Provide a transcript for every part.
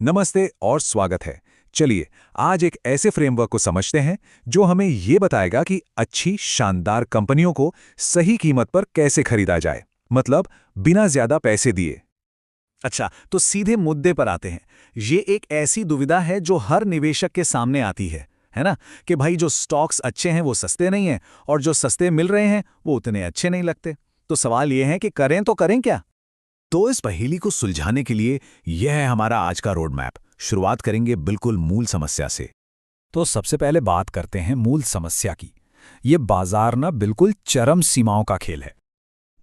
नमस्ते और स्वागत है। चलिए आज एक ऐसे फ्रेमवर्क को समझते हैं जो हमें ये बताएगा कि अच्छी शानदार कंपनियों को सही कीमत पर कैसे खरीदा जाए, मतलब बिना ज्यादा पैसे दिए। अच्छा, तो सीधे मुद्दे पर आते हैं। ये एक ऐसी दुविधा है जो हर निवेशक के सामने आती है ना? कि भाई जो स्टॉक्स अच्छे हैं वो सस्ते नहीं हैं और जो सस्ते मिल रहे हैं वो उतने अच्छे नहीं लगते। तो सवाल ये है कि करें तो करें क्या? तो इस पहेली को सुलझाने के लिए यह है हमारा आज का रोड मैप। शुरुआत करेंगे बिल्कुल मूल समस्या से। तो सबसे पहले बात करते हैं मूल समस्या की। ये बाजार ना बिल्कुल चरम सीमाओं का खेल है।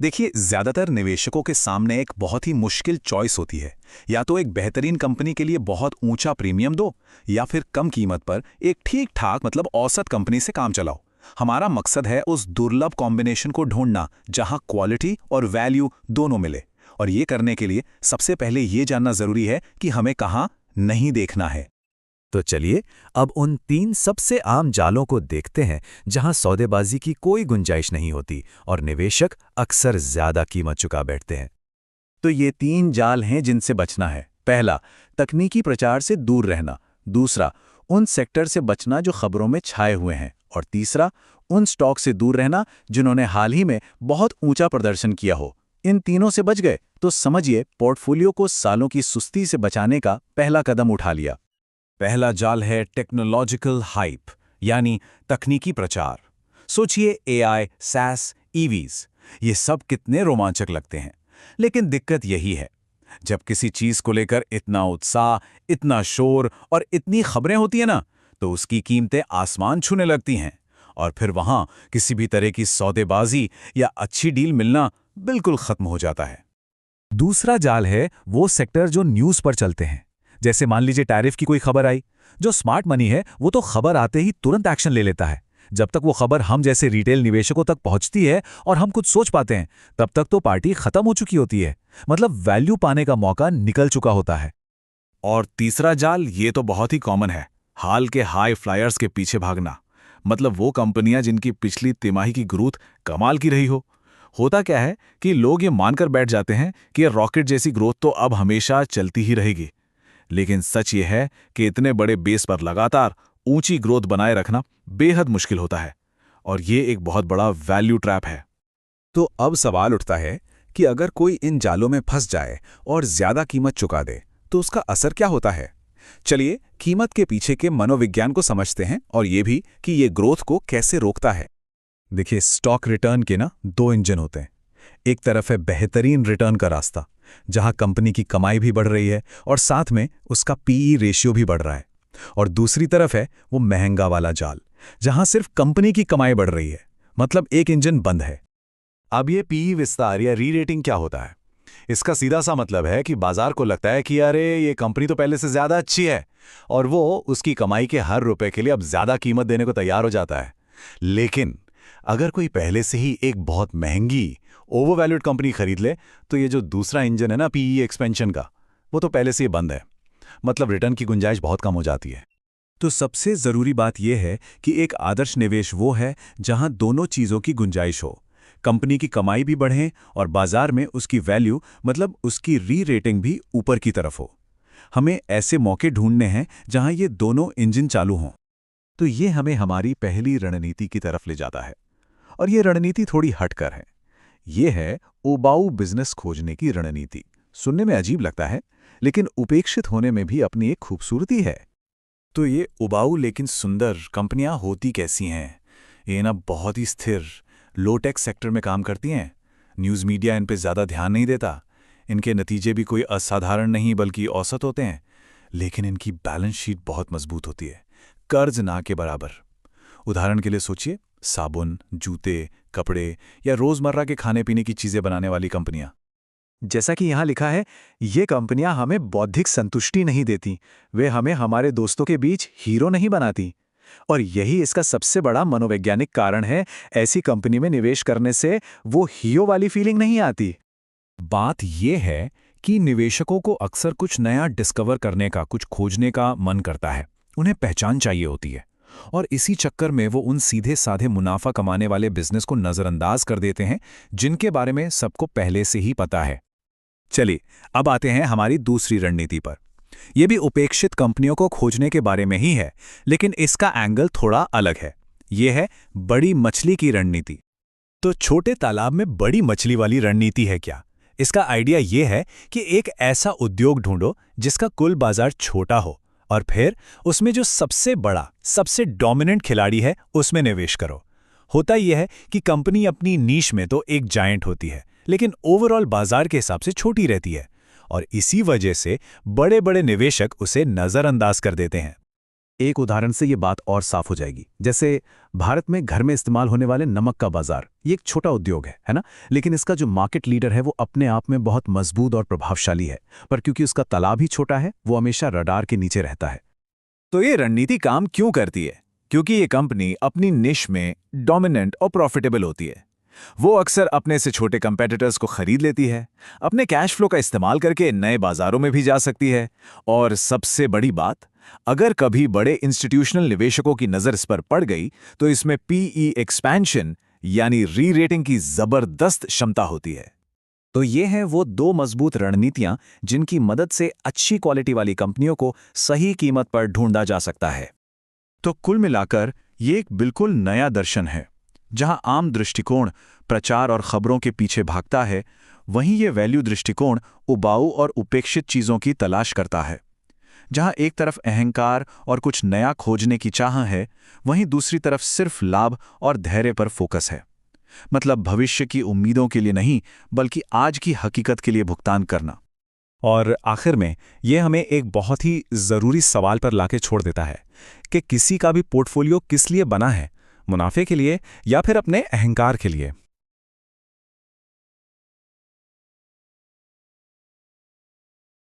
देखिए, ज्यादातर निवेशकों के सामने एक बहुत ही मुश्किल चॉइस होती है। या तो एक बेहतरीन कंपनी के लिए बहुत ऊंचा प्रीमियम दो, या फिर कम कीमत पर एक ठीक ठाक मतलब औसत कंपनी से काम चलाओ। हमारा मकसद है उस दुर्लभ कॉम्बिनेशन को ढूंढना जहां क्वालिटी और वैल्यू दोनों मिले। और ये करने के लिए सबसे पहले ये जानना जरूरी है कि हमें कहाँ नहीं देखना है। तो चलिए अब उन 3 सबसे आम जालों को देखते हैं जहां सौदेबाजी की कोई गुंजाइश नहीं होती और निवेशक अक्सर ज्यादा कीमत चुका बैठते हैं। तो ये 3 जाल हैं जिनसे बचना है। पहला, तकनीकी प्रचार से दूर रहना। दूसरा, उन सेक्टर से बचना जो खबरों में छाए हुए हैं। और तीसरा, उन स्टॉक से दूर रहना जिन्होंने हाल ही में बहुत ऊंचा प्रदर्शन किया हो। इन तीनों से बच गए तो समझिए पोर्टफोलियो को सालों की सुस्ती से बचाने का पहला कदम उठा लिया। पहला जाल है टेक्नोलॉजिकल हाइप, यानी तकनीकी प्रचार। सोचिए एआई, सैस, ईवीज, ये सब कितने रोमांचक लगते हैं। लेकिन दिक्कत यही है, जब किसी चीज को लेकर इतना उत्साह, इतना शोर और इतनी खबरें होती है ना, तो उसकी कीमतें आसमान छूने लगती हैं। और फिर वहां किसी भी तरह की सौदेबाजी या अच्छी डील मिलना बिल्कुल खत्म हो जाता है। दूसरा जाल है वो सेक्टर जो न्यूज पर चलते हैं। जैसे मान लीजिए टैरिफ की कोई खबर आई। जो स्मार्ट मनी है वो तो खबर आते ही तुरंत एक्शन ले लेता है। जब तक वो खबर हम जैसे रिटेल निवेशकों तक पहुंचती है और हम कुछ सोच पाते हैं, तब तक तो पार्टी खत्म हो चुकी होती है। मतलब वैल्यू पाने का मौका निकल चुका होता है। और तीसरा जाल ये तो बहुत ही कॉमन है, हाल के हाई फ्लायर्स के पीछे भागना। मतलब वो कंपनियां जिनकी पिछली तिमाही की ग्रोथ कमाल की रही हो। होता क्या है कि लोग ये मानकर बैठ जाते हैं कि ये रॉकेट जैसी ग्रोथ तो अब हमेशा चलती ही रहेगी। लेकिन सच ये है कि इतने बड़े बेस पर लगातार ऊंची ग्रोथ बनाए रखना बेहद मुश्किल होता है। और ये एक बहुत बड़ा वैल्यू ट्रैप है। तो अब सवाल उठता है कि अगर कोई इन जालों में फंस जाए और ज्यादा कीमत चुका दे, तो उसका असर क्या होता है। चलिए कीमत के पीछे के मनोविज्ञान को समझते हैं और ये भी कि ये ग्रोथ को कैसे रोकता है। देखिए, स्टॉक रिटर्न के ना 2 इंजन होते हैं। एक तरफ है बेहतरीन रिटर्न का रास्ता, जहां कंपनी की कमाई भी बढ़ रही है और साथ में उसका पीई रेशियो भी बढ़ रहा है। और दूसरी तरफ है वो महंगा वाला जाल, जहां सिर्फ कंपनी की कमाई बढ़ रही है, मतलब एक इंजन बंद है। अब ये पीई विस्तार या री रेटिंग क्या होता है? इसका सीधा सा मतलब है कि बाजार को लगता है कि अरे ये कंपनी तो पहले से ज्यादा अच्छी है, और वो उसकी कमाई के हर रुपए के लिए अब ज्यादा कीमत देने को तैयार हो जाता है। लेकिन अगर कोई पहले से ही एक बहुत महंगी ओवरवैल्यूड कंपनी खरीद ले, तो ये जो दूसरा इंजन है ना पीई एक्सपेंशन का, वो तो पहले से ही बंद है। मतलब रिटर्न की गुंजाइश बहुत कम हो जाती है। तो सबसे जरूरी बात यह है कि एक आदर्श निवेश वो है जहां दोनों चीजों की गुंजाइश हो। कंपनी की कमाई भी बढ़े और बाजार में उसकी वैल्यू मतलब उसकी री रेटिंग भी ऊपर की तरफ हो। हमें ऐसे मौके ढूंढने हैं जहां ये दोनों इंजन चालू हों। तो ये हमें हमारी पहली रणनीति की तरफ ले जाता है। और ये रणनीति थोड़ी हटकर है। ये है उबाऊ बिजनेस खोजने की रणनीति। सुनने में अजीब लगता है, लेकिन उपेक्षित होने में भी अपनी एक खूबसूरती है। तो ये उबाऊ लेकिन सुंदर कंपनियां होती कैसी हैं? ये ना बहुत ही स्थिर लो-टेक सेक्टर में काम करती हैं। न्यूज़ मीडिया इन पे ज़्यादा ध्यान नहीं देता। इनके नतीजे भी कोई असाधारण नहीं बल्कि औसत होते हैं। लेकिन इनकी बैलेंस शीट बहुत मजबूत होती है, कर्ज ना के बराबर। उदाहरण के लिए सोचिए, साबुन, जूते, कपड़े या रोजमर्रा के खाने पीने की चीजें बनाने वाली कंपनियां। जैसा कि यहां लिखा है, ये कंपनियां हमें बौद्धिक संतुष्टि नहीं देती, वे हमें हमारे दोस्तों के बीच हीरो नहीं बनाती। और यही इसका सबसे बड़ा मनोवैज्ञानिक कारण है। ऐसी कंपनी में निवेश करने से वो हीरो वाली फीलिंग नहीं आती। बात यह है कि निवेशकों को अक्सर कुछ नया डिस्कवर करने का, कुछ खोजने का मन करता है। उन्हें पहचान चाहिए होती है और इसी चक्कर में वो उन सीधे साधे मुनाफा कमाने वाले बिजनेस को नजरअंदाज कर देते हैं जिनके बारे में सबको पहले से ही पता है। चलिए अब आते हैं हमारी दूसरी रणनीति पर। ये भी उपेक्षित कंपनियों को खोजने के बारे में ही है, लेकिन इसका एंगल थोड़ा अलग है। ये है बड़ी मछली की रणनीति। तो छोटे तालाब में बड़ी मछली वाली रणनीति है क्या? इसका आइडिया ये है कि एक ऐसा उद्योग ढूंढो जिसका कुल बाजार छोटा हो और फिर उसमें जो सबसे बड़ा, सबसे डोमिनेंट खिलाड़ी है उसमें निवेश करो। होता यह है कि कंपनी अपनी नीश में तो एक जायंट होती है, लेकिन ओवरऑल बाजार के हिसाब से छोटी रहती है और इसी वजह से बड़े बड़े निवेशक उसे नजरअंदाज कर देते हैं। एक उदाहरण से ये बात और साफ हो जाएगी। जैसे भारत में घर में इस्तेमाल होने वाले नमक का बाजार, ये एक छोटा उद्योग है ना? लेकिन इसका जो मार्केट लीडर है वो अपने आप में बहुत मजबूत और प्रभावशाली है, पर क्योंकि उसका तालाब ही छोटा है वो हमेशा रडार के नीचे रहता है। तो ये रणनीति काम क्यों करती है? क्योंकि ये कंपनी अपनी निश में डोमिनेंट और प्रॉफिटेबल होती है। वो अक्सर अपने से छोटे कंपेटिटर्स को खरीद लेती है, अपने कैश फ्लो का इस्तेमाल करके नए बाजारों में भी जा सकती है, और सबसे बड़ी बात, अगर कभी बड़े इंस्टीट्यूशनल निवेशकों की नज़र इस पर पड़ गई तो इसमें पीई एक्सपेंशन यानी री रेटिंग की जबरदस्त क्षमता होती है। तो ये हैं वो दो मजबूत रणनीतियां जिनकी मदद से अच्छी क्वालिटी वाली कंपनियों को सही कीमत पर ढूंढा जा सकता है। तो कुल मिलाकर ये एक बिल्कुल नया दर्शन है। जहां आम दृष्टिकोण प्रचार और खबरों के पीछे भागता है, वहीं ये वैल्यू दृष्टिकोण उबाऊ और उपेक्षित चीज़ों की तलाश करता है। जहां एक तरफ अहंकार और कुछ नया खोजने की चाह है, वहीं दूसरी तरफ सिर्फ लाभ और धैर्य पर फोकस है। मतलब भविष्य की उम्मीदों के लिए नहीं, बल्कि आज की हकीकत के लिए भुगतान करना। और आखिर में ये हमें एक बहुत ही ज़रूरी सवाल पर लाके छोड़ देता है कि किसी का भी पोर्टफोलियो किस लिए बना है, मुनाफे के लिए या फिर अपने अहंकार के लिए।